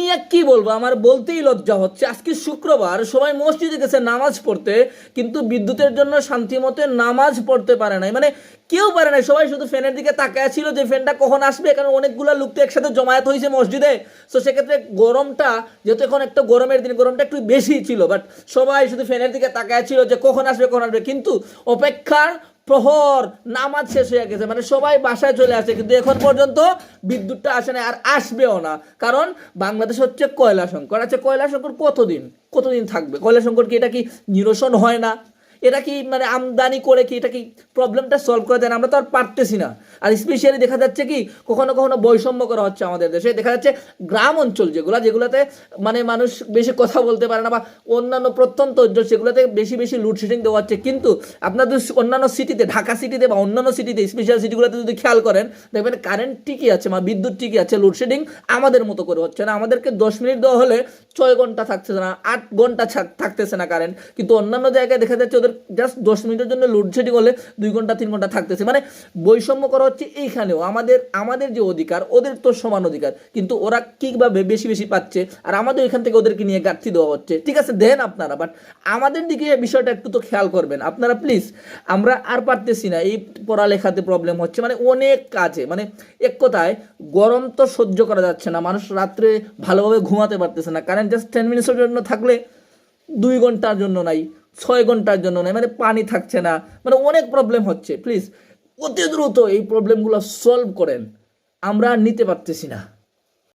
নিয়ে কি বলবো, আমার বলতেই লজ্জা হচ্ছে। আজকে শুক্রবার, সবাই মসজিদে গেছে নামাজ পড়তে, কিন্তু বিদ্যুতের জন্য শান্তি মতে নামাজ পড়তে পারে নাই, মানে কেউ পারে নাই। সবাই শুধু ফ্যানের দিকে তাকায় ছিল যে ফ্যানটা কখন আসবে, কারণ অনেকগুলো লোক তো একসাথে জমায়েত হয়েছে মসজিদে। তো সেক্ষেত্রে গরমটা, যেহেতু এখন একটা গরমের দিন, গরমটা একটু বেশি ছিল, বাট সবাই শুধু ফ্যানের দিকে তাকায় ছিল যে কখন আসবে কখন আসবে। কিন্তু অপেক্ষার প্রহর, নামাজ শেষ হয়ে গেছে, মানে সবাই বাসায় চলে আসে, কিন্তু এখন পর্যন্ত বিদ্যুৎটা আসে না, আর আসবেও না। কারণ বাংলাদেশ হচ্ছে কয়লা সংকট। আচ্ছা, কয়লা সংকট কতদিন কতদিন থাকবে? কয়লা সংকট কি এটা কি নিরসন হয় না? এটা কি মানে আমদানি করে কি এটা কি প্রবলেমটা সলভ করে দেয় না? আমরা তো আর পারতেছি না। আর স্পেশালি দেখা যাচ্ছে কি কখনো কখনো বৈষম্য করা হচ্ছে আমাদের দেশে। দেখা যাচ্ছে গ্রাম অঞ্চল যেগুলোতে মানে মানুষ বেশি কথা বলতে পারে না, বা অন্যান্য প্রত্যন্ত অঞ্চল সেগুলোতে বেশি বেশি লোডশেডিং দেওয়া হচ্ছে। কিন্তু আপনাদের অন্যান্য সিটিতে, ঢাকা সিটিতে বা অন্যান্য সিটিতে, স্পেশাল সিটিগুলোতে যদি খেয়াল করেন, দেখবেন কারেন্ট ঠিকই আছে, বা বিদ্যুৎ ঠিকই আছে, লোডশেডিং আমাদের মতো করে হচ্ছে না। আমাদেরকে 10 মিনিট দেওয়া হলে 6 ঘন্টা থাকতেছে না, 8 ঘন্টা থাকতেছে না কারেন্ট। কিন্তু অন্যান্য জায়গায় দেখা যাচ্ছে ওদের জাস্ট 10 মিনিটের জন্য লোডশেডিং হলে 2 ঘন্টা 3 ঘন্টা থাকতেছে। মানে বৈষম্য করা হচ্ছে এইখানেও। আমাদের যে অধিকার, ওদের তো সমান অধিকার, কিন্তু ওরা কিভাবে বেশি বেশি পাচ্ছে, আর আমাদের এখান থেকে ওদেরকে নিয়ে ঘাটতি দেওয়া হচ্ছে। ঠিক আছে, দেন আপনারা, বাট আমাদের দিকে বিষয়টা একটু তো খেয়াল করবেন আপনারা প্লিজ। আমরা আর পারতেছি না, এই পড়ালেখাতে প্রবলেম হচ্ছে, মানে অনেক কাজে, মানে এক কথায় গরম তো সহ্য করা যাচ্ছে না। মানুষ রাত্রে ভালোভাবে ঘুমাতে পারতেছে না, কারণ জাস্ট 10 মিনিটের জন্য থাকলে 2 ঘন্টার জন্য নাই, 6 ঘন্টার জন্য নাই, মানে পানি থাকছে না, মানে অনেক প্রবলেম হচ্ছে। প্লিজ অতি দ্রুত এই প্রবলেমগুলো সলভ করেন, আমরা আর নিতে পারতেছি না।